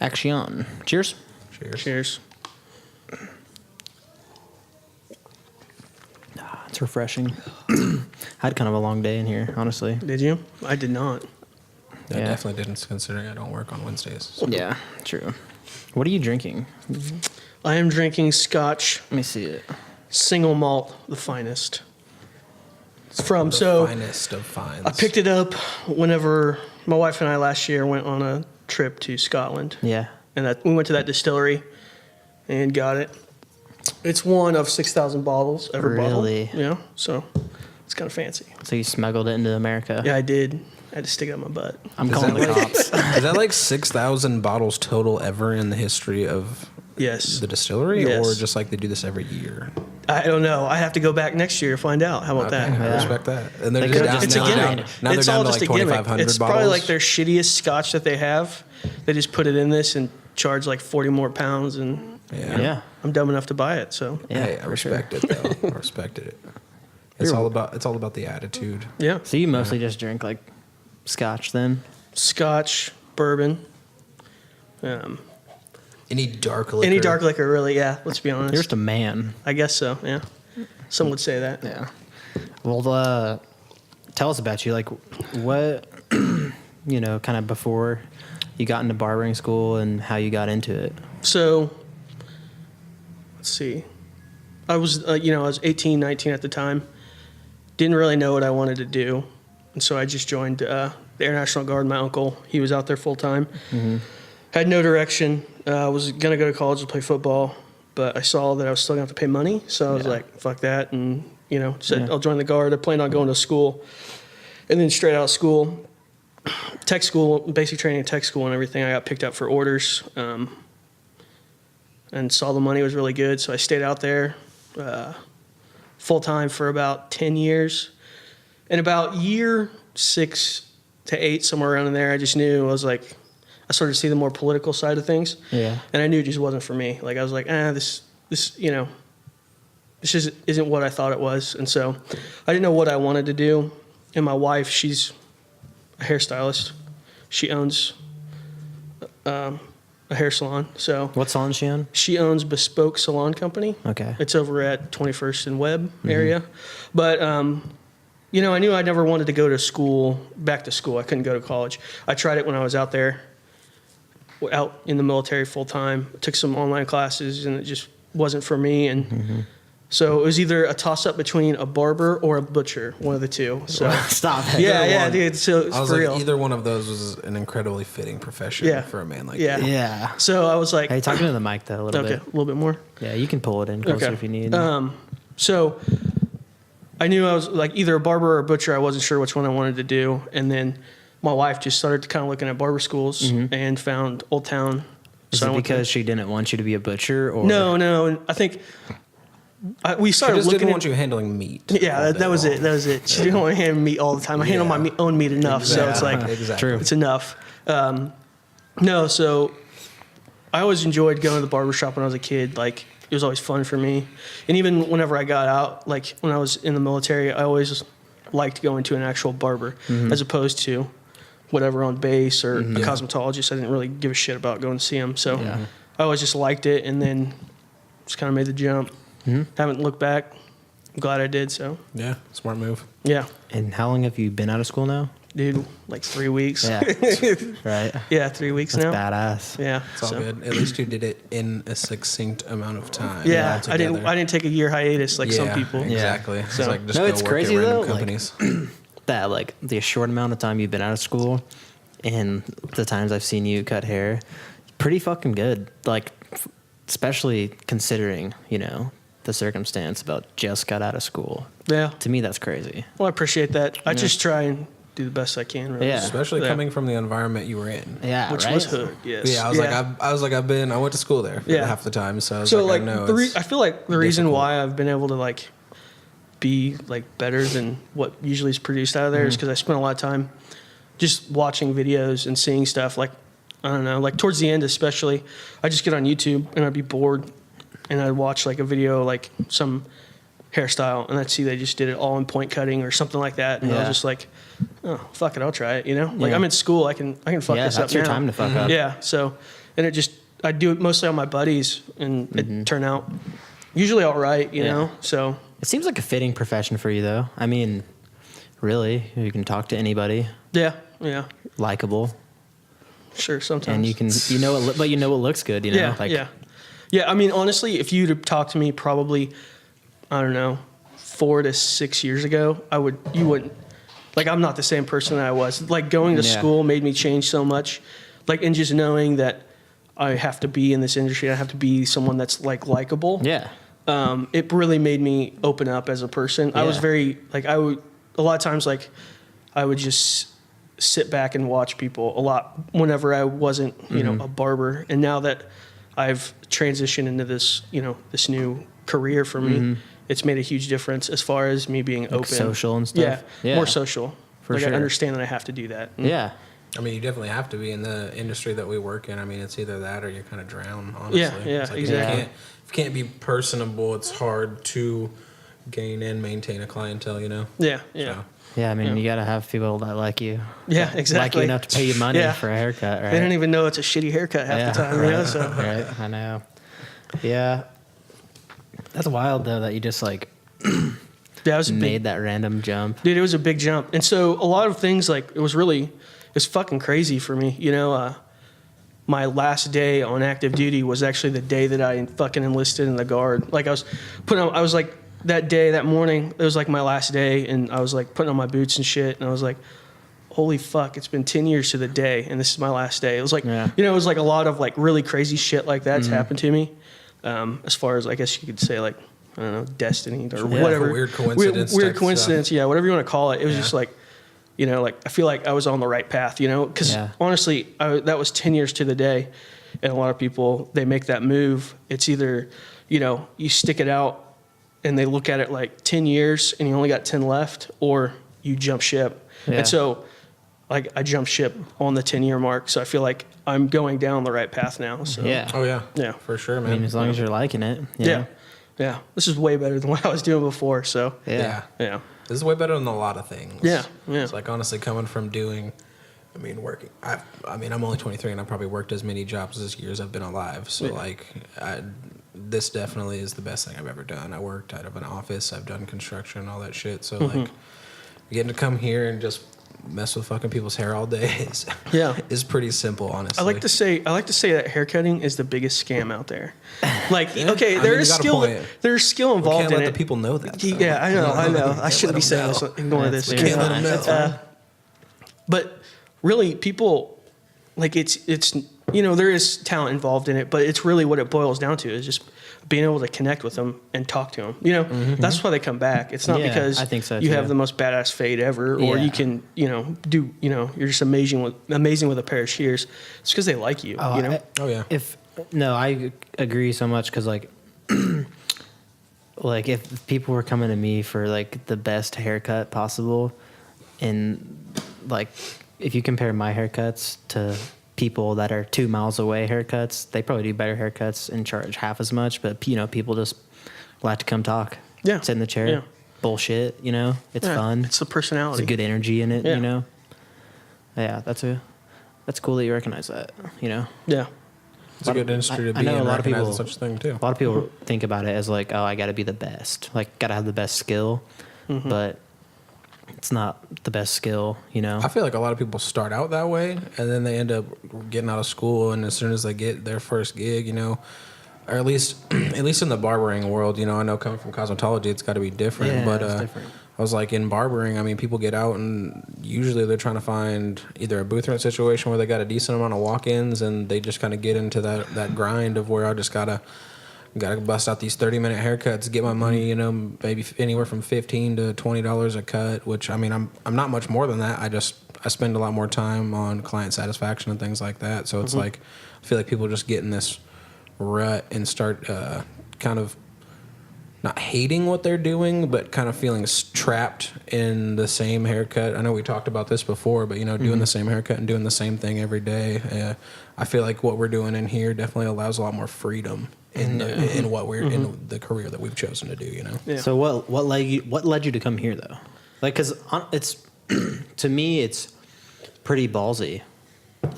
Action. Cheers. Cheers. It's refreshing. I had kind of a long day in here, honestly. Did you? I did not. I definitely didn't, considering I don't work on Wednesdays. So. Yeah, true. What are you drinking? I am drinking Scotch. Let me see it. Single malt, the finest. It's from The finest of finds. I picked it up whenever my wife and I last year went on a trip to Scotland. Yeah. And we went to that distillery and got it. It's one of 6,000 bottles ever bottled. Really? Yeah. So it's kind of fancy. So you smuggled it into America? Yeah, I did. I had to stick it up my butt. I'm calling the cops. Is that like 6,000 bottles total ever in the history of Yes. the distillery? Yes. Or just like they do this every year? I don't know. I have to go back next year to find out. How about that? I respect that. And they're They just could've down, just It's a now they're gimmick. down, now they're It's down all to just like a gimmick. 2,500 It's bottles. probably like their shittiest scotch that they have. They just put it in this and charge like 40 more pounds, and Yeah. I'm dumb enough to buy it. So Yeah, Hey, I for respect it though. I respected it. It's all about the attitude. yeah, So you mostly just drink like Scotch then? Scotch, bourbon, Any dark liquor. any dark liquor, really. Yeah, let's be honest. You're just a man. I guess so. Yeah, some would say that. Yeah. Well, tell us about you. Like, what, kind of before you got into barbering school and how you got into it. So let's see. I was, I was 18, 19 at the time. Didn't really know what I wanted to do, and so I just joined the Air National Guard. My uncle, he was out there full time. Mm-hmm. Had no direction. I was gonna go to college to play football, but I saw that I was still gonna have to pay money, so I was like, "Fuck that!" And said I'll join the Guard. I planned on going to school, and then straight out of school, tech school, basic training, tech school, and everything. I got picked up for orders, and saw the money was really good, so I stayed out there full time for about 10 years. And about year 6 to 8, somewhere around in there, I just knew I started to see the more political side of things. Yeah. And I knew it just wasn't for me. Like I was like, this isn't what I thought it was. And so I didn't know what I wanted to do. And my wife, she's a hairstylist. She owns a hair salon. So What salon is she on? she owns Bespoke Salon Company. Okay. It's over at 21st and Webb area. But, I knew I never wanted to go to school, back to school. I couldn't go to college. I tried it when I was out there, out in the military full time. I took some online classes, and it just wasn't for me. And so it was either a toss-up between a barber or a butcher, one of the two. So Stop it. yeah, dude. So it's I was for like, real. either one of those was an incredibly fitting profession Yeah. for a man like Yeah. you. Yeah. So I was like, Hey, talking to the mic though a little okay, bit. a little bit more. Yeah, you can pull it in closer if you need. So I knew I was like either a barber or a butcher. I wasn't sure which one I wanted to do. And then my wife just started kind of looking at barber schools and found Old Town. Is it because she didn't want you to be a butcher, or No. I think we She started just looking didn't at want you handling meat. Yeah, all that day was long. it. That was it. She didn't want to handle meat all the time. I handle my own meat enough, so it's like exactly. True. it's enough. So I always enjoyed going to the barber shop when I was a kid. Like it was always fun for me. And even whenever I got out, like when I was in the military, I always liked going to an actual barber as opposed to whatever on base or a cosmetologist. I didn't really give a shit about going to see him. So I always just liked it, and then just kind of made the jump. Haven't looked back. I'm glad I did. So Yeah, smart move. yeah, And how long have you been out of school now? dude, like 3 weeks. Yeah. Right. Yeah, 3 weeks That's now. badass. Yeah, It's all good. At least you did it in a succinct amount of time. Yeah, all I didn't together. take a year hiatus like some people. Exactly. It's like just No, go it's work crazy at random though, like- companies. That like the short amount of time you've been out of school and the times I've seen you cut hair, pretty fucking good. Like, especially considering, the circumstance about just got out of school. Yeah. To me, that's crazy. Well, I appreciate that. I just try and do the best I can. Really. Yeah. Especially coming from the environment you were in. Yeah, Which right? was hood. Yes. Yeah, I went to school there for half the time, so I was So like, like I know. I feel like the reason why I've been able to like be like better than what usually is produced out of there is because I spent a lot of time just watching videos and seeing stuff. Like I don't know, like towards the end especially, I just get on YouTube and I'd be bored and I'd watch like a video like some hairstyle and I'd see they just did it all in point cutting or something like that, and I was just like, oh fuck it, I'll try it. Like I'm in school, I can fuck this up. That's your now. time to fuck up. Yeah, so And I do it mostly on my buddies, and it turned out usually all right, you know? So it seems like a fitting profession for you, though. I mean, really, you can talk to anybody. Yeah. Likable. Sure, sometimes. And you can, but you know what looks good, you know? Yeah, I mean, honestly, if you'd have talked to me probably, I don't know, 4 to 6 years ago, you wouldn't, like, I'm not the same person that I was. Like, going to school made me change so much. Like, and just knowing that I have to be in this industry, I have to be someone that's, like, likable. Yeah. It really made me open up as a person. Yeah. I was very, like, a lot of times, like, I would just sit back and watch people a lot whenever I wasn't, you know, a barber. And now that I've transitioned into this, you know, this new career for me, it's made a huge difference as far as me being open. Social and stuff. Yeah. More social. For like, sure. I understand that I have to do that. Yeah. I mean, you definitely have to be in the industry that we work in. I mean, it's either that or you kind of drown, honestly. Yeah, it's like exactly. If you can't be personable, it's hard to gain and maintain a clientele, you know? Yeah. So, Yeah, I mean, you got to have people that like you. Yeah, exactly. Like you enough to pay you money for a haircut, right? They don't even know it's a shitty haircut half the time, you know? So. Right, I know. Yeah. That's wild, though, that you just, like, Yeah, it was made that random jump. Dude, it was a big jump. And so a lot of things, like, it was fucking crazy for me. You know, my last day on active duty was actually the day that I fucking enlisted in the Guard. Like, I was like, that day, that morning, it was like my last day, and I was like putting on my boots and shit, and I was like, holy fuck, it's been 10 years to the day, and this is my last day. It was like, you know, it was like a lot of like really crazy shit like that's happened to me. As far as, I guess you could say, like, I don't know, destiny or whatever. Weird coincidence. Weird coincidence, yeah, whatever you want to call it. It was just like, you know, like, I feel like I was on the right path, you know, because honestly, that was 10 years to the day, and a lot of people, they make that move. It's either, you know, you stick it out, and they look at it like 10 years and you only got 10 left, or you jump ship. Yeah. And so, like, I jumped ship on the 10-year mark. So I feel like I'm going down the right path now. So Yeah. Oh, yeah. Yeah. For sure, man. I mean, as long as you're liking it. Yeah. Yeah. This is way better than what I was doing before. So, Yeah. This is way better than a lot of things. Yeah. It's like, honestly, coming from doing, I mean, working. I mean, I'm only 23, and I've probably worked as many jobs as years I've been alive. So, like, this definitely is the best thing I've ever done. I worked out of an office. I've done construction, all that shit. So, like, getting to come here and just mess with fucking people's hair all day is pretty simple, honestly. I like to say that haircutting is the biggest scam out there. Like, okay, there's skill involved can't in let it. the people know that. Yeah, I know. I shouldn't be saying this. Ignore this. Can't let them know. But really, people, like, it's you know, there is talent involved in it, but it's really what it boils down to is just being able to connect with them and talk to them. You know, that's why they come back. It's not because I think so, you too. have the most badass fade ever, or you can, you know, you're just amazing with a pair of shears. It's because they like you. You know. I agree so much because, like, like, if people were coming to me for, like, the best haircut possible, and, like, if you compare my haircuts to people that are 2 miles away haircuts, they probably do better haircuts and charge half as much, but, you know, people just like to come talk. Yeah. Sit in the chair. Bullshit, you know? It's fun. It's the personality. There's a good energy in it, you know? Yeah, that's cool that you recognize that, you know? Yeah. It's a good industry to be in. I know a lot of people, such a thing too. A lot of people think about it as like, oh, I got to be the best. Like, got to have the best skill. But it's not the best skill, you know? I feel like a lot of people start out that way, and then they end up getting out of school, and as soon as they get their first gig, you know, or at least in the barbering world, you know, I know coming from cosmetology, it's got to be different. Yeah, but it's different. I was like, in barbering, I mean, people get out, and usually they're trying to find either a booth rent situation where they got a decent amount of walk-ins, and they just kind of get into that grind of where I just gotta bust out these 30-minute haircuts, get my money, you know, maybe anywhere from $15 to $20 a cut, which, I mean, I'm not much more than that. I spend a lot more time on client satisfaction and things like that. So it's like, I feel like people just get in this rut and start kind of not hating what they're doing, but kind of feeling trapped in the same haircut. I know we talked about this before, but, you know, doing the same haircut and doing the same thing every day. I feel like what we're doing in here definitely allows a lot more freedom in what we're in the career that we've chosen to do, you know. So what led you to come here though? Like, cuz it's to me it's pretty ballsy.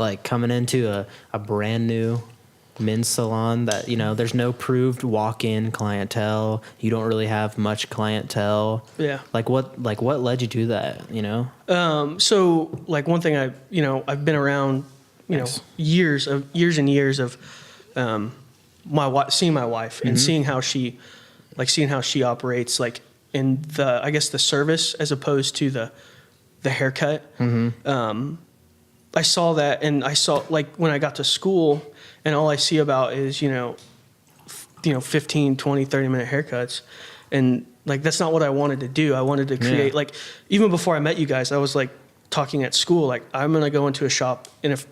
like coming into a brand new men's salon that, you know, there's no proved walk-in clientele. You don't really have much clientele. Yeah. Like what led you to that, you know? So like one thing I've been around, Nice. years and years of, seeing my wife and seeing how she operates, like in I guess the service as opposed to the haircut. I saw that, and I saw, like, when I got to school and all I see about is, 15, 20, 30-minute haircuts. And, like, that's not what I wanted to do. I wanted to create, like, even before I met you guys, I was, like, talking at school, like, I'm going to go into a shop, and if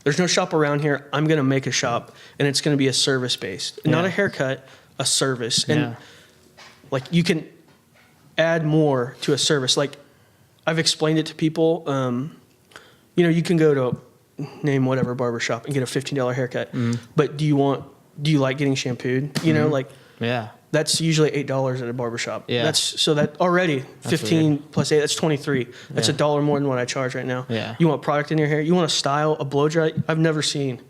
there's no shop around here, I'm going to make a shop, and it's going to be a service-based. Not a haircut, a service. And, like, you can add more to a service. Like, I've explained it to people. You can go to name whatever barbershop and get a $15 haircut. But do you like getting shampooed? Like, that's usually $8 at a barbershop. Yeah. So that already 15 weird. plus 8, that's 23. That's $1 more than what I charge right now. Yeah. You want product in your hair? You want a style, a blow dry? I've never seen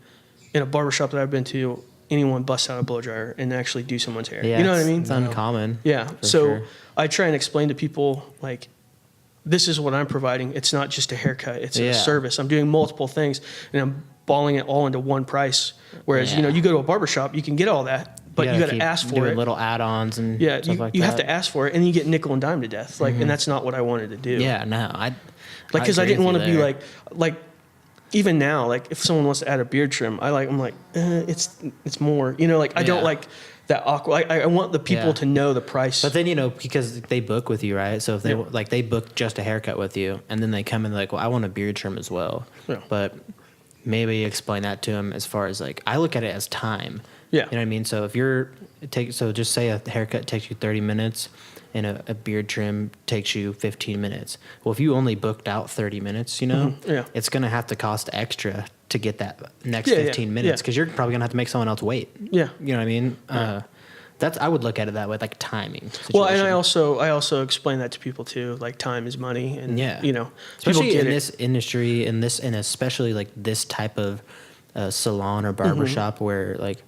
in a barbershop that I've been to anyone bust out a blow dryer and actually do someone's hair. Yeah, You know what I mean? It's uncommon. Yeah. For So sure. I try and explain to people, like, this is what I'm providing. It's not just a haircut. It's a service. I'm doing multiple things, and I'm balling it all into one price. Whereas, you go to a barbershop, you can get all that, but you got to ask for doing it. little add-ons and stuff like that. You have to ask for it, and you get nickel and dime to death. Like, and that's not what I wanted to do. Yeah, no, because I didn't want to be like, even now, like, if someone wants to add a beard trim, I'm like, it's more. I don't like that awkward. I want the people to know the price. But then, because they book with you, right? So if they book just a haircut with you, and then they come in like, well, I want a beard trim as well. Yeah. But maybe explain that to them as far as, like, I look at it as time. Yeah. You know what I mean? So if so just say a haircut takes you 30 minutes and a beard trim takes you 15 minutes. Well, if you only booked out 30 minutes, it's going to have to cost extra to get that next 15 minutes, because you're probably going to have to make someone else wait. Yeah. You know what I mean? I would look at it that way, like timing situation. Well, and I also explain that to people too. Like, time is money, and especially in this industry, and especially like this type of salon or barbershop where like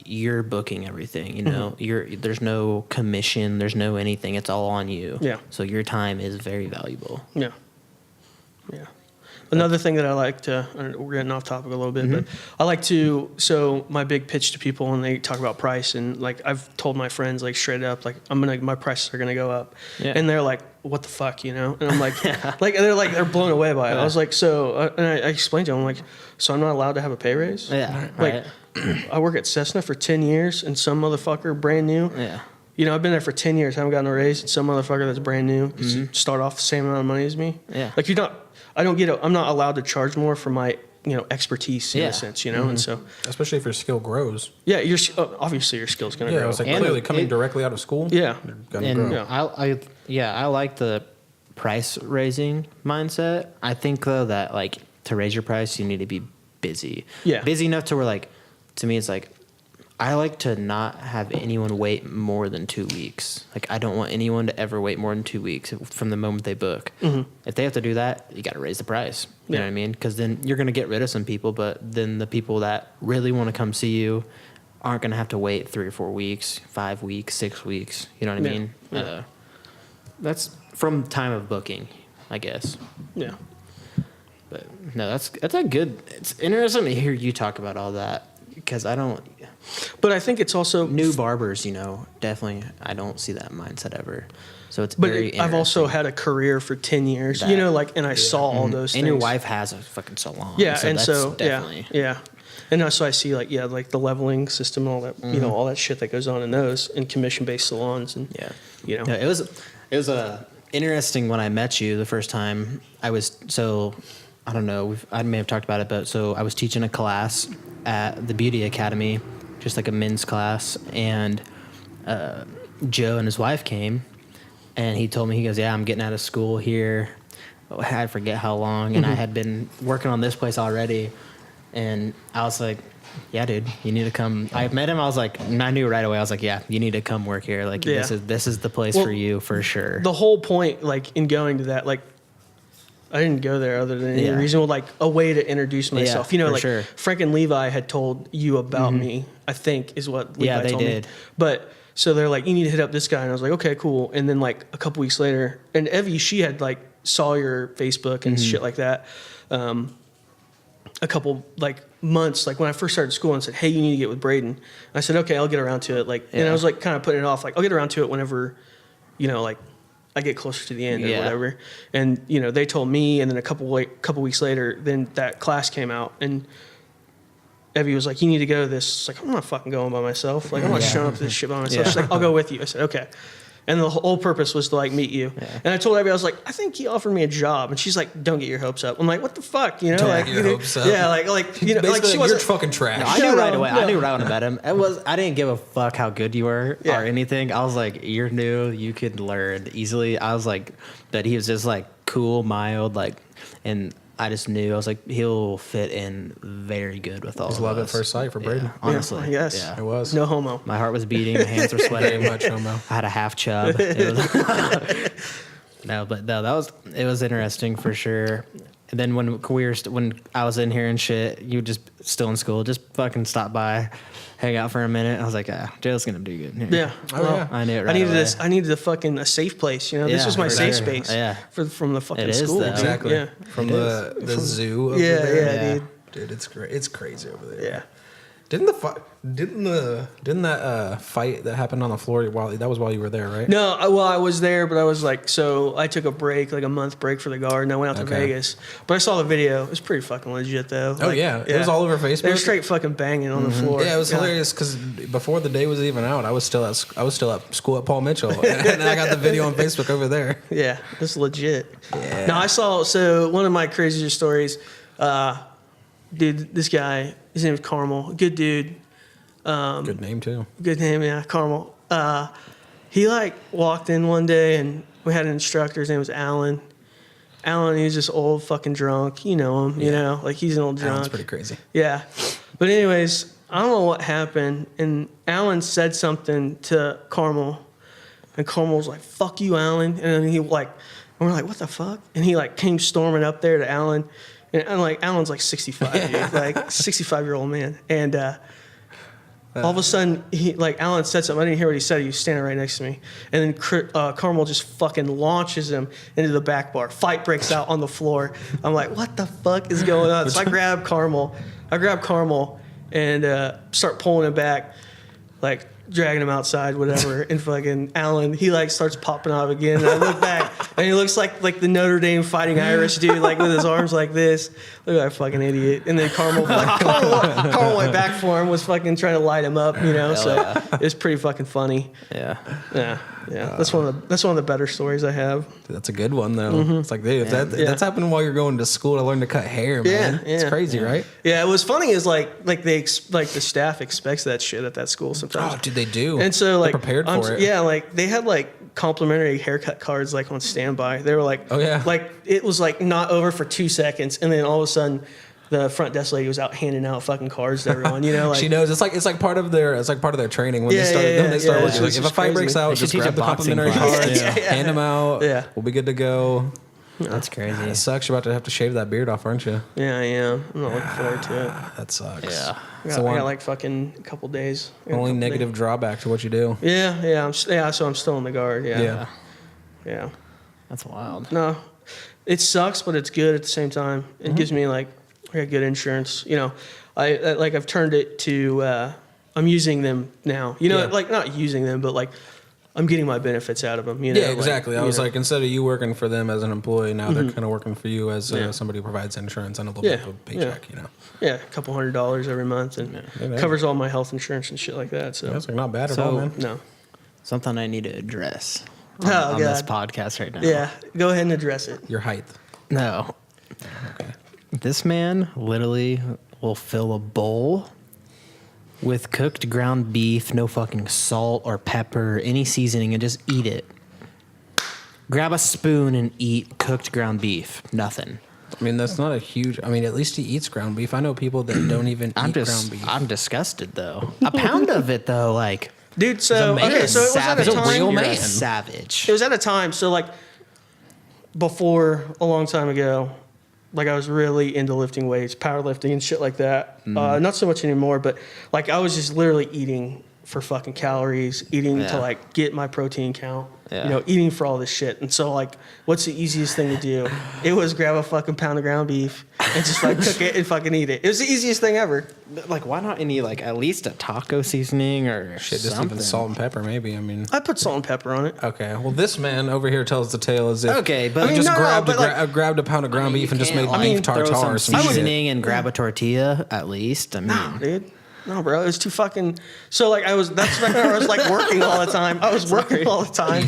you're booking everything. There's no commission, there's no anything. It's all on you. Yeah. So your time is very valuable. Yeah. Yeah. Another thing that I like to, we're getting off topic a little bit, but I like to, so my big pitch to people when they talk about price, and like I've told my friends, like, straight up, like, my prices are going to go up. Yeah. And they're like, what the fuck, And I'm like, they're blown away by it. I was like, and I explained to them, like, so I'm not allowed to have a pay raise? Yeah. Like, I work at Cessna for 10 years and some motherfucker brand new. Yeah. I've been there for 10 years, haven't gotten a raise, and some motherfucker that's brand new start off the same amount of money as me. Yeah. Like, I'm not allowed to charge more for my, expertise in a sense, and so. Especially if your skill grows. Yeah, obviously your skill's going to grow. Yeah, I was like, clearly coming directly out of school. Yeah. Gonna grow. I like the price raising mindset. I think though that, like, to raise your price, you need to be busy. Yeah. Busy enough to where, like, to me, it's like, I like to not have anyone wait more than 2 weeks. Like, I don't want anyone to ever wait more than 2 weeks from the moment they book. If they have to do that, you got to raise the price. You know what I mean? Because then you're going to get rid of some people, but then the people that really want to come see you aren't going to have to wait 3 or 4 weeks, 5 weeks, 6 weeks. You know what I mean? Yeah. That's from time of booking, I guess. Yeah. But no, that's a good. It's interesting to hear you talk about all that, because I don't. But I think it's also New barbers, definitely I don't see that mindset ever. So it's But very I've also interesting. had a career for 10 years, and I saw all those things. And your wife has a fucking salon. Yeah, so and that's so definitely. yeah. And so I see like the leveling system and all that, all that shit that goes on in those, and commission-based salons, and Yeah, it was interesting when I met you the first time. I don't know, I may have talked about it, but so I was teaching a class at the Beauty Academy, just like a men's class, and Joe and his wife came, and he told me, he goes, yeah, I'm getting out of school here. I forget how long, and I had been working on this place already, and I was like, yeah, dude, you need to come. I met him, I was like, and I knew right away, I was like, yeah, you need to come work here. Like, this is the place for you, for sure. The whole point, like, in going to that, like, I didn't go there other than any reason. Well, like a way to introduce myself. You know, like Frank and Levi had told you about me, I think is what Levi told me. But so they're like, you need to hit up this guy. And I was like, okay, cool. And then like a couple weeks later, and Evie, she had like saw your Facebook and shit like that. A couple like months, like when I first started school, and said, hey, you need to get with Braden. I said, okay, I'll get around to it. Like, and I was like kind of putting it off. Like, I'll get around to it whenever, you know, like I get closer to the end or whatever. And, you know, they told me, and then a couple weeks later, then that class came out, and Evie was like, you need to go to this. It's like, I'm not fucking going by myself. Like, I'm not showing up to this shit by myself. She's like, I'll go with you. I said, okay. And the whole purpose was to like meet you. Yeah. And I told Evie, I was like, I think he offered me a job. And she's like, don't get your hopes up. I'm like, what the fuck? You know, don't like, get your hopes up. Yeah, like, you know, like she wasn't. You're fucking trash. No, I knew right away. I knew right when I met him. I didn't give a fuck how good you were or anything. I was like, you're new. You could learn easily. I was like, that he was just like cool, mild, like, and I just knew. I was like, he'll fit in very good with all of us. It was love at first sight for Braden. Honestly. Yes. Yeah. It was. No homo. My heart was beating. My hands were sweating. Very much homo. I had a half chub. It was interesting for sure. And then when I was in here and shit, you just still in school, just fucking stop by, hang out for a minute. I was like, Joe's gonna do good here. Yeah. I knew it right away. I needed a safe place. You know, this was my safe space. Yeah. From the fucking It is, school. Though. Exactly. Yeah. From the zoo over there. Yeah, dude. Dude, it's great. It's crazy over there. Yeah. Didn't that fight that happened on the floor while you were there, right? No, I was there, but I was like, so I took a break, like a month break for the guard, and I went out to Vegas. But I saw the video. It was pretty fucking legit, though. Oh, yeah. It was all over Facebook. They were straight fucking banging on the floor. Yeah, it was hilarious because before the day was even out, I was still at school at Paul Mitchell, and I got the video on Facebook over there. Yeah, it's legit. Yeah. Now, so one of my craziest stories, dude, this guy, his name is Carmel, good dude. Good name too. Good name, yeah, Carmel. He like walked in one day and we had an instructor. His name was Alan. Alan, he was just old fucking drunk. You know him, you know, like he's an old drunk. Alan's pretty crazy. Yeah. But anyways, I don't know what happened. And Alan said something to Carmel. And Carmel was like, fuck you, Alan. And then and we're like, what the fuck? And he like came storming up there to Alan. And like, Alan's like 65, dude, like 65-year-old man. And all of a sudden, Alan said something. I didn't hear what he said. He was standing right next to me. And then Carmel just fucking launches him into the back bar. Fight breaks out on the floor. I'm like, what the fuck is going on? So I grab Carmel and start pulling him back, like dragging him outside, whatever. And fucking Alan, he like starts popping off again. And I look back, and he looks like the Notre Dame Fighting Irish dude, like with his arms like this. Look at that fucking idiot. And then Carmel went back for him, was fucking trying to light him up, you know. So it was pretty fucking funny. Yeah. That's one of the better stories I have. That's a good one though. It's like, dude, that's happening while you're going to school to learn to cut hair, man. Yeah, it's crazy, right? Yeah, it was funny is like the staff expects that shit at that school sometimes. Oh, dude, they do. And so like they're prepared for it. Yeah, like they had like complimentary haircut cards like on standby. They were like, oh yeah, like it was like not over for 2 seconds, and then all of a sudden the front desk lady was out handing out fucking cards to everyone. You know, like she knows it's like part of their training when they start working. Like, if a fight breaks out, just grab the complimentary cards, hand them out. Yeah, we'll be good to go. That's crazy. It sucks. You're about to have to shave that beard off, aren't you? Yeah, I am. I'm not looking forward to it. That sucks. Yeah. I got like fucking a couple days. Only negative drawback to what you do. Yeah. So I'm still on the guard. Yeah. That's wild. No, it sucks, but it's good at the same time. It gives me like I got good insurance. You know, I've turned it to. I'm using them now. You know, like not using them, but like I'm getting my benefits out of them. You know, yeah, exactly. Like, I was like, instead of you working for them as an employee, now they're kind of working for you as somebody who provides insurance and a little bit of a paycheck. You know. Yeah, a couple $100 every month and covers all my health insurance and shit like that. So that's like not bad at all, man. No. Something I need to address on this podcast right now. Yeah, go ahead and address it. Your height. No. Okay. This man literally will fill a bowl with cooked ground beef, no fucking salt or pepper, any seasoning, and just eat it. Grab a spoon and eat cooked ground beef. Nothing. I mean, that's not a huge... I mean, at least he eats ground beef. I know people that don't even eat ground beef. I'm disgusted, though. A pound of it, though, like... Dude, so... Okay, so it was at a time... You're a savage. It was at a time, so like... before a long time ago, like I was really into lifting weights, powerlifting and shit like that. Not so much anymore, but like I was just literally eating for fucking calories, eating to like get my protein count, you know, eating for all this shit. And so like, what's the easiest thing to do? It was grab a fucking pound of ground beef and just like cook it and fucking eat it. It was the easiest thing ever. Like, why not any, like, at least a taco seasoning or Shit, just something? even salt and pepper, maybe. I mean, I put salt and pepper on it. okay. Well, this man over here tells the tale as if Okay, but he I mean, just no, grabbed a pound of ground beef and just made beef throw tartare some or some shit. seasoning and grab a tortilla at least. I mean, Dude. No, bro, it was too fucking. So like that's when I was like working all the time. I was working all the time.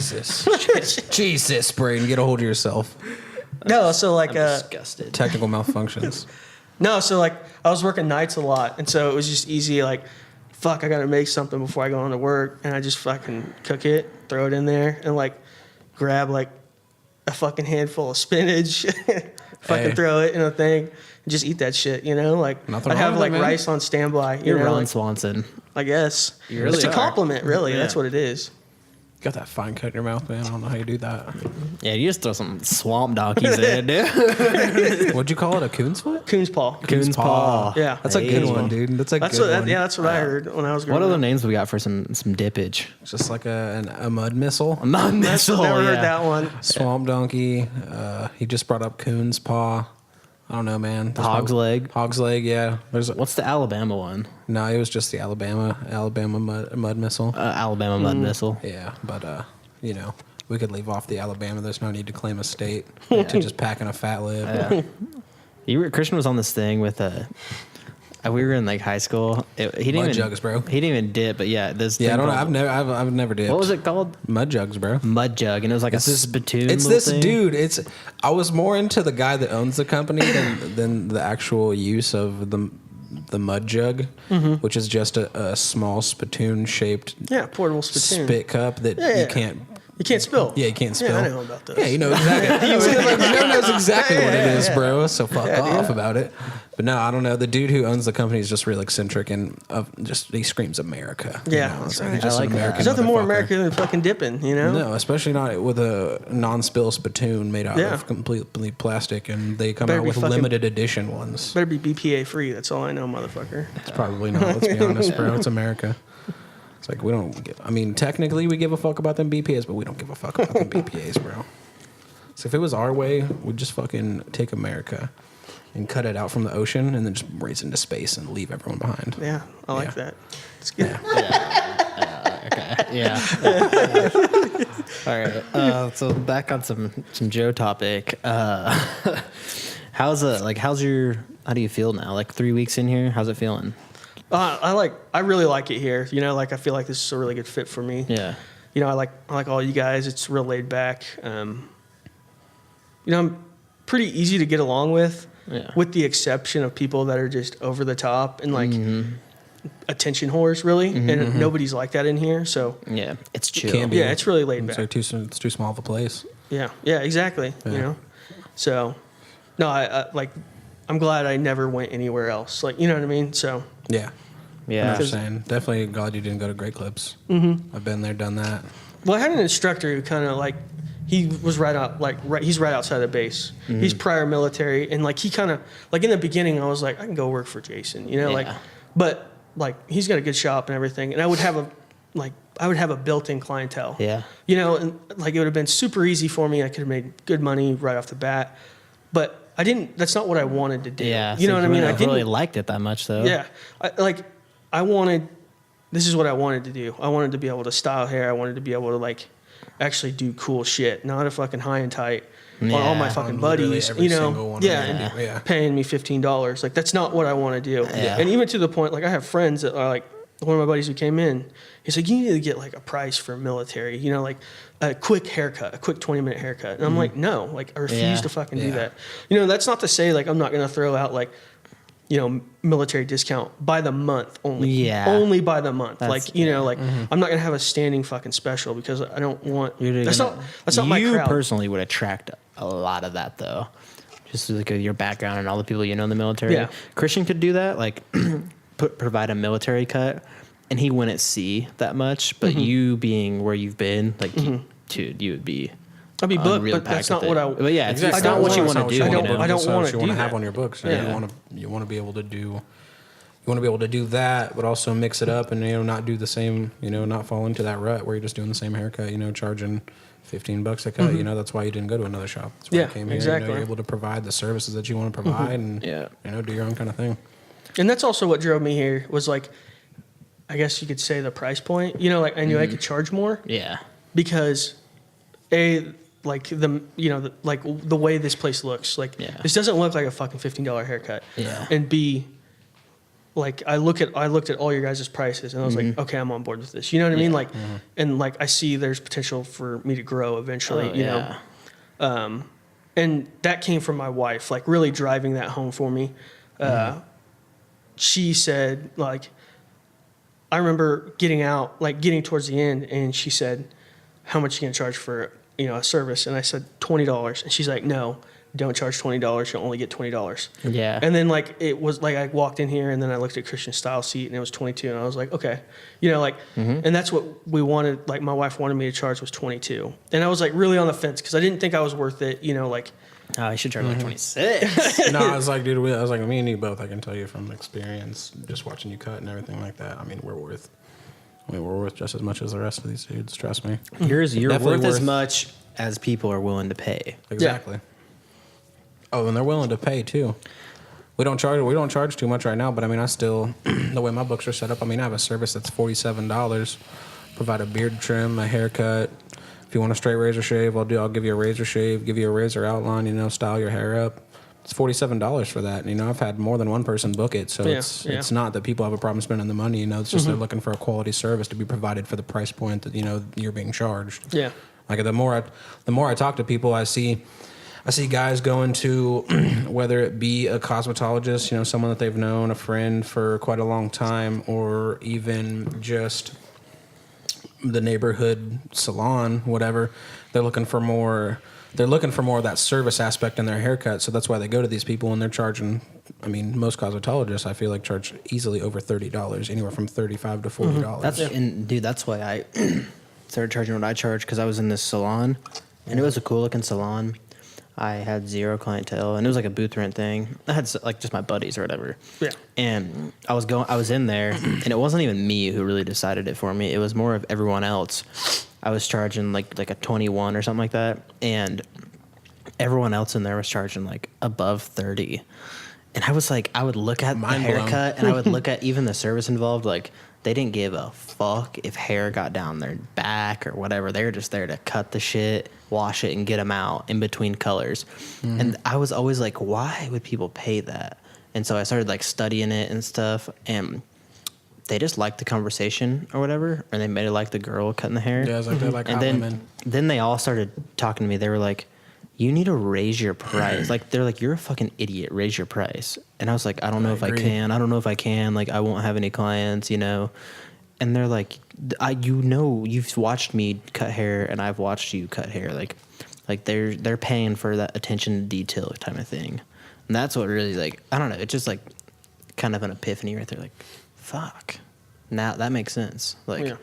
Jesus, Braden, get a hold of yourself. No, so like I'm disgusted. Technical malfunctions. no, so like I was working nights a lot, and so it was just easy. Like, fuck, I gotta make something before I go on to work, and I just fucking cook it, throw it in there, and like grab like a fucking handful of spinach, fucking throw it in a thing, and just eat that shit. You know, like Nothing I'd have wrong with like it, man. rice on standby. You You're know, Ron like, Swanson. I guess You really it's a are. compliment, really. Yeah. That's what it is. Got that fine cut in your mouth, man. I don't know how you do that. Yeah, you just throw some swamp donkeys in, dude. What'd you call it? A coon's foot? Coon's paw. Coon's paw. Yeah. That's a good Hey. one, dude. That's a That's good what. one. Yeah, that's what I heard when I was growing What other up. names we got for some dippage? Just like a mud missile. Not missile. Never yeah. heard that one. Swamp donkey. He just brought up coon's paw. I don't know, man. Hog's leg. Hog's leg, yeah. What's the Alabama one? No, it was just the Alabama mud missile. Alabama mud missile. Yeah, but you know, we could leave off the Alabama. There's no need to claim a state to just pack in a fat lib. Christian was on this thing with we were in like high school. He didn't Mud even jugs, bro. He didn't even dip, but yeah, this. Yeah, I thing don't know. called- I've never did. What was it called? Mud jugs, bro. Mud jug, and it was like a spittoon. It's little this thing. dude. I was more into the guy that owns the company than the actual use of the mud jug, which is just a small spittoon shaped Yeah, portable spittoon. spit cup that Yeah. you can't. You can't spill. Yeah, you can't spill. Yeah, I know about those. Yeah, you know exactly. Joe knows exactly what it is, bro. So fuck off about it. But no, I don't know. The dude who owns the company is just real eccentric and he screams America. Yeah, you know? that's It's like right. he's just I like an that. American. There's nothing more motherfucker. American than fucking dipping, you know? No, especially not with a non-spill spittoon made out Yeah. of completely plastic, and they come Better out be with fucking- limited edition ones. Better be BPA free. That's all I know, motherfucker. It's probably not. Let's be honest, bro. It's America. It's like we don't. I mean, technically, we give a fuck about them BPAs, but we don't give a fuck about them BPAs, bro. So if it was our way, we'd just fucking take America and cut it out from the ocean, and then just raise it into space and leave everyone behind. Yeah, I like that. It's good. Yeah. All right. So back on some Joe topic. How do you feel now? Like 3 weeks in here, how's it feeling? I really like it here. You know, like I feel like this is a really good fit for me. Yeah. You know, I like all you guys. It's real laid back. You know, I'm pretty easy to get along with. Yeah. With the exception of people that are just over the top and like attention whores, really. And nobody's like that in here. So Yeah. It's chill. Can be. yeah, it's really laid It's back. like it's too small of a place. Yeah, exactly. Yeah. You know, so no, I'm glad I never went anywhere else. Like, you know what I mean? So Yeah. Yeah. I'm saying. Definitely glad you didn't go to Great Clips. I've been there, done that. well, I had an instructor who kind of like he was he's right outside the base. He's prior military, and like he kind of like in the beginning, I was like, I can go work for Jason, you know, Yeah. like, but like he's got a good shop and everything, and I would have a built-in clientele. Yeah. You know, and like it would have been super easy for me. I could have made good money right off the bat, but I didn't. That's not what I wanted to do. Yeah. You know what I mean? I didn't really liked it that much though. Yeah. This is what I wanted to do. I wanted to be able to style hair. I wanted to be able to like actually do cool shit, not a fucking high and tight on all my Yeah. fucking On literally buddies, every you single know, one of yeah, them. and Yeah. paying me $15. Like that's not what I want to do. Yeah. And even to the point, like I have friends that are like, one of my buddies who came in, he's like, you need to get like a price for military, you know, like a quick haircut, a quick 20-minute haircut. And I'm like, no, like I refuse Yeah. to fucking do Yeah. that. You know, that's not to say like I'm not going to throw out like, you know, military discount by the month only. Yeah. Only by the month. That's- like, you know, like I'm not going to have a standing fucking special because I don't want, You're that's gonna- not my You crowd. personally would attract a lot of that though. Just like your background and all the people you know in the military. Yeah. Christian could do that, like provide a military cut, and he wouldn't see that much. But you being where you've been, like, dude, you would be I'll be booked, unreal but that's packed not with what it. But yeah, Exactly. it's not what you want to do. I don't want to do have that. on your books. Yeah. You want to be able to do. You want to be able to do that, but also mix it up and not do the same. Not fall into that rut where you're just doing the same haircut. Charging $15 a cut. That's why you didn't go to another shop. That's why you came here. Exactly. You're able to provide the services that you want to provide and do your own kind of thing. And that's also what drove me here was like, I guess you could say the price point. I knew I could charge more. Yeah. Because like the way this place looks, this doesn't look like a fucking $15 haircut. Yeah. And B, like I looked at all your guys' prices and I was like, okay, I'm on board with this. You know what I mean? Like, and like I see there's potential for me to grow eventually. You know, and that came from my wife, like really driving that home for me. She said, like, I remember getting towards the end, and she said, "How much are you gonna charge for a service?" And I said $20, and she's like, "No, don't charge $20. You'll only get $20." Yeah. And then like it was like I walked in here, and then I looked at Christian Style seat, and it was 22, and I was like, okay, and that's what we wanted. Like my wife wanted me to charge was 22, and I was like really on the fence because I didn't think I was worth it. Like. Oh, I should charge like 26. No, I was like, dude, me and you both. I can tell you from experience, just watching you cut and everything like that. I mean, we're worth just as much as the rest of these dudes. Trust me. You're Definitely worth as much as people are willing to pay. Exactly. Yeah. Oh, and they're willing to pay too. We don't charge too much right now, but I mean, I still the way my books are set up. I mean, I have a service that's $47. Provide a beard trim, a haircut. If you want a straight razor shave, I'll give you a razor shave, give you a razor outline, style your hair up. It's $47 for that. I've had more than one person book it, so it's not that people have a problem spending the money. It's just they're looking for a quality service to be provided for the price point that you're being charged. Yeah. Like the more I talk to people, I see guys going to whether it be a cosmetologist, someone that they've known, a friend for quite a long time, or even just the neighborhood salon, whatever. They're looking for more of that service aspect in their haircut. So that's why they go to these people, and they're charging. I mean, most cosmetologists I feel like charge easily over $30, anywhere from $35 to $40. That's why I started charging what I charge, because I was in this salon, and it was a cool looking salon. I had zero clientele, and it was like a booth rent thing. I had like just my buddies or whatever. Yeah. And I was in there, and it wasn't even me who really decided it for me. It was more of everyone else. I was charging like a 21 or something like that, and everyone else in there was charging like above 30. And I was like, I would look at the haircut, and I would look at even the service involved, like. They didn't give a fuck if hair got down their back or whatever. They were just there to cut the shit, wash it, and get them out in between colors. And I was always like, why would people pay that? And so I started like studying it and stuff, and they just liked the conversation or whatever, or they made it like the girl cutting the hair. Yeah, I was like, they're like and then they all started talking to me. They were like, you need to raise your price. Like, they're like, you're a fucking idiot. Raise your price. And I was like, I don't know if I can. I don't know if I can. Like, I won't have any clients, And they're like, you've watched me cut hair, and I've watched you cut hair. Like they're paying for that attention to detail type of thing. And that's what really, like, I don't know. It's just like kind of an epiphany right there. Like, fuck. Now that makes sense. Like,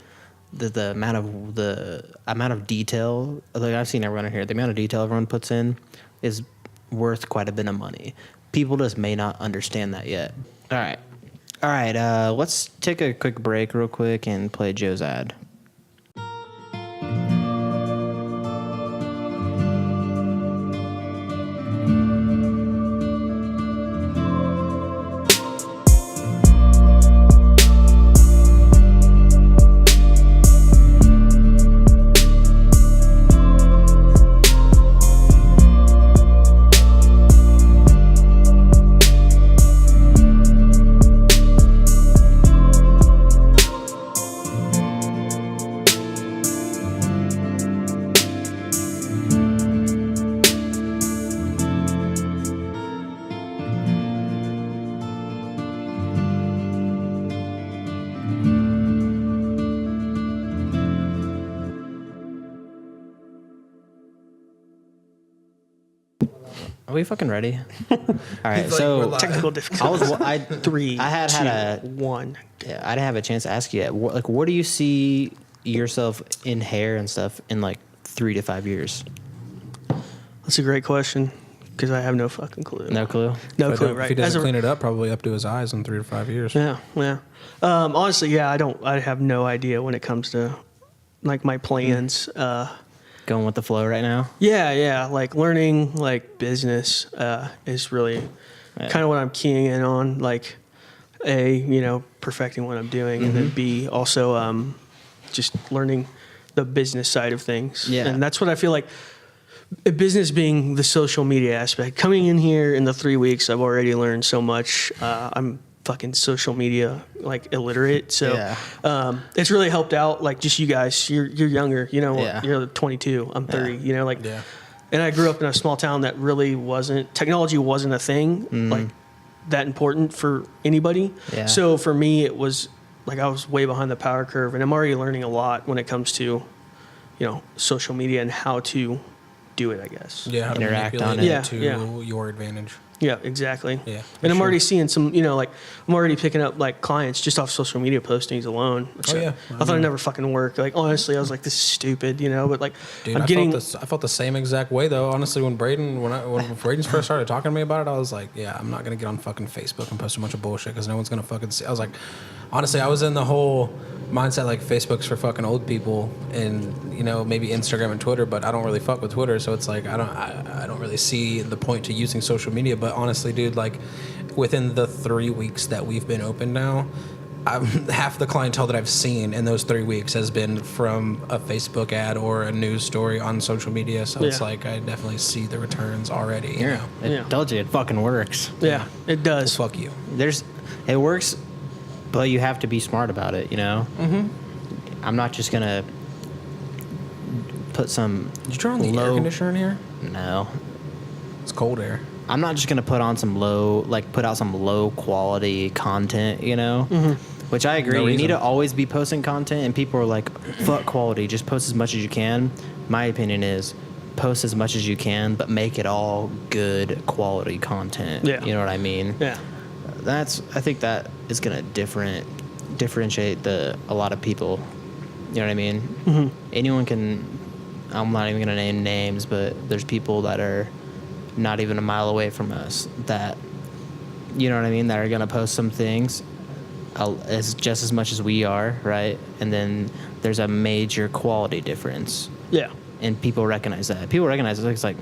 the amount of detail, like I've seen everyone in here, the amount of detail everyone puts in is worth quite a bit of money. People just may not understand that yet. All right. Let's take a quick break real quick and play Joe's ad. Are we fucking ready? All right, so technical difficulties. Three. I had a one. Yeah, I didn't have a chance to ask you yet. What do you see yourself in hair and stuff in like 3 to 5 years? That's a great question because I have no fucking clue. No clue. No If clue, right? If he doesn't clean it up, probably up to his eyes in 3 to 5 years. Yeah, yeah. Honestly, yeah, I have no idea when it comes to like my plans. Going with the flow right now. Yeah. Like learning like business is really kind of what I'm keying in on. Like A, perfecting what I'm doing, and then B, also just learning the business side of things. Yeah. And that's what I feel like. Business being the social media aspect. Coming in here in the 3 weeks, I've already learned so much. I'm fucking social media like illiterate, so it's really helped out. Like just you guys, you're younger. You're 22. I'm 30. And I grew up in a small town that really technology wasn't a thing like that important for anybody. Yeah. So for me, it was like I was way behind the power curve, and I'm already learning a lot when it comes to social media and how to do it, I guess. Yeah, how to Interact on manipulate it. to your advantage. Yeah, exactly. Yeah, and I'm sure. already seeing some, like I'm already picking up like clients just off social media postings alone. So yeah. I thought it'd never fucking work. Like honestly, I was like, this is stupid, but like Dude, I'm I getting. felt the same exact way though. Honestly, when Braden first started talking to me about it, I was like, yeah, I'm not gonna get on fucking Facebook and post a bunch of bullshit because no one's gonna fucking see. I was like, honestly, I was in the whole mindset like Facebook's for fucking old people and maybe Instagram and Twitter, but I don't really fuck with Twitter, so it's like I don't really see the point to using social media. But honestly, dude, like within the 3 weeks that we've been open now, half the clientele that I've seen in those 3 weeks has been from a Facebook ad or a news story on social media. So it's like I definitely see the returns already. It told you it fucking works. Yeah, it does. Well, fuck you. It works, but you have to be smart about it. I'm not just gonna put some. Did you turn on the air conditioner in here? No. It's cold air. I'm not just gonna put out some low quality content, Which I agree. No you need reason. to always be posting content, and people are like, "Fuck quality, just post as much as you can." My opinion is, post as much as you can, but make it all good quality content. Yeah. You know what I mean? Yeah. I think that is gonna differentiate a lot of people. You know what I mean? Mm-hmm. Anyone can. I'm not even gonna name names, but there's people that are not even a mile away from us that, you know what I mean, that are gonna post some things as just as much as we are, right? And then there's a major quality difference. Yeah. And people recognize that. People recognize it. It's like,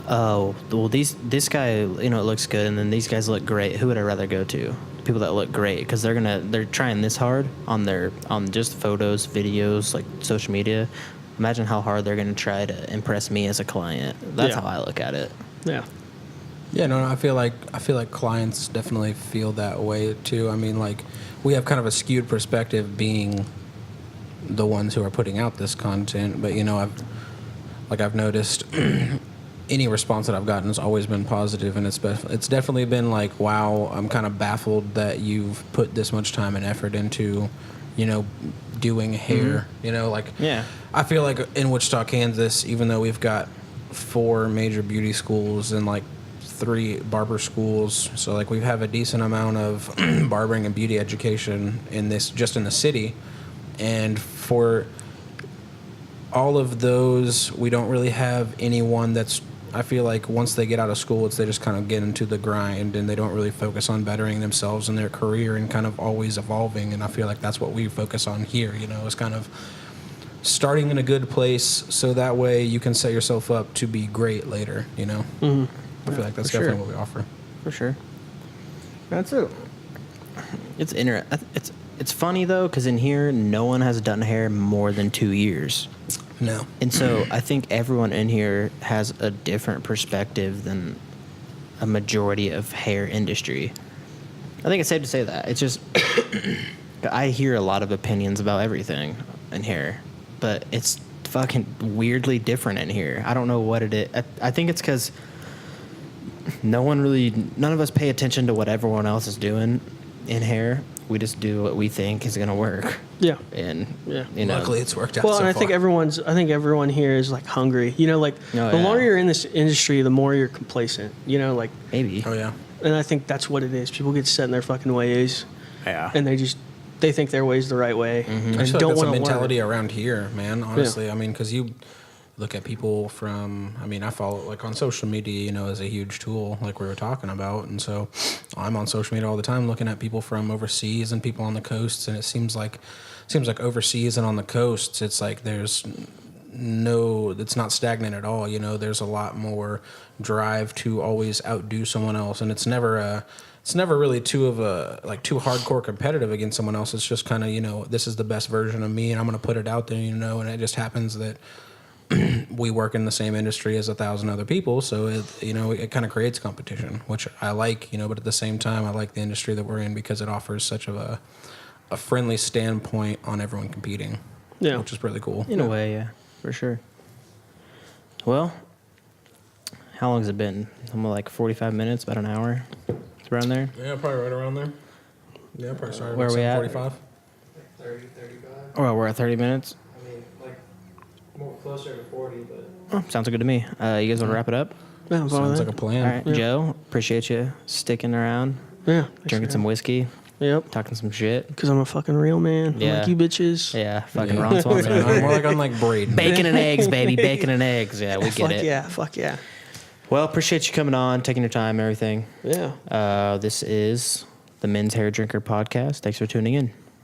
oh, well, this guy, it looks good, and then these guys look great. Who would I rather go to? People that look great, because they're trying this hard on just photos, videos, like social media. Imagine how hard they're gonna try to impress me as a client. That's how I look at it. Yeah. Yeah, no, I feel like clients definitely feel that way too. I mean, like we have kind of a skewed perspective being the ones who are putting out this content, but I've noticed any response that I've gotten has always been positive, and it's definitely been like, wow, I'm kind of baffled that you've put this much time and effort into, doing hair. Yeah. I feel like in Wichita, Kansas, even though we've got 4 major beauty schools and like 3 barber schools, so like we have a decent amount of barbering and beauty education in the city, and for all of those, we don't really have anyone that's, I feel like once they get out of school, they just kind of get into the grind and they don't really focus on bettering themselves in their career and kind of always evolving. And I feel like that's what we focus on here, is kind of starting in a good place so that way you can set yourself up to be great later, Mm-hmm. I feel like that's definitely what we offer. For sure. That's it. It's funny though, because in here, no one has done hair more than 2 years. No. And so I think everyone in here has a different perspective than a majority of hair industry. I think it's safe to say that. It's just, I hear a lot of opinions about everything in here, but it's fucking weirdly different in here. I don't know what it is. I think it's because none of us pay attention to what everyone else is doing in hair. We just do what we think is going to work. Yeah. And, luckily it's worked out well, so and I far. think everyone here is like hungry. The longer you're in this industry, the more you're complacent. Maybe. Oh, yeah. And I think that's what it is. People get set in their fucking ways. Yeah. And they think their way's the right way. I And feel like don't that's want a to mentality learn. around here, man, honestly. I mean, because look at people from, I mean, I follow, like, on social media, you know, is a huge tool, like we were talking about. And so I'm on social media all the time looking at people from overseas and people on the coasts. And it seems like overseas and on the coasts, it's like it's not stagnant at all. You know, there's a lot more drive to always outdo someone else. And it's never really too hardcore competitive against someone else. It's just kind of, you know, this is the best version of me and I'm going to put it out there, you know, and it just happens that we work in the same industry as 1,000 other people. So it kind of creates competition, which I like, you know, but at the same time, I like the industry that we're in because it offers such of a friendly standpoint on everyone competing, which is really cool. In a way, yeah, for sure. Well, how long has it been? Somewhere like 45 minutes, about an hour? It's around there? Yeah, probably right around there. Yeah, probably started Where are we at? 45. 30, 35. Oh, we're at 30 minutes? I mean, like, more closer to 40, but... Oh, sounds good to me. You guys want to wrap it up? Yeah, I'm fine with Sounds that. like a plan. All right, Joe, appreciate you sticking around, Yeah. drinking some whiskey, Yep. talking some shit. Because I'm a fucking real man. Yeah. Like you bitches. Yeah, fucking Yeah. Ron Swanson. over More here. like I'm like Braden. Bacon and eggs, baby. Bacon and eggs. Yeah, we get it. Yeah, fuck yeah. Well, appreciate you coming on, taking your time, everything. Yeah. This is the Men's Hair Drinker Podcast. Thanks for tuning in.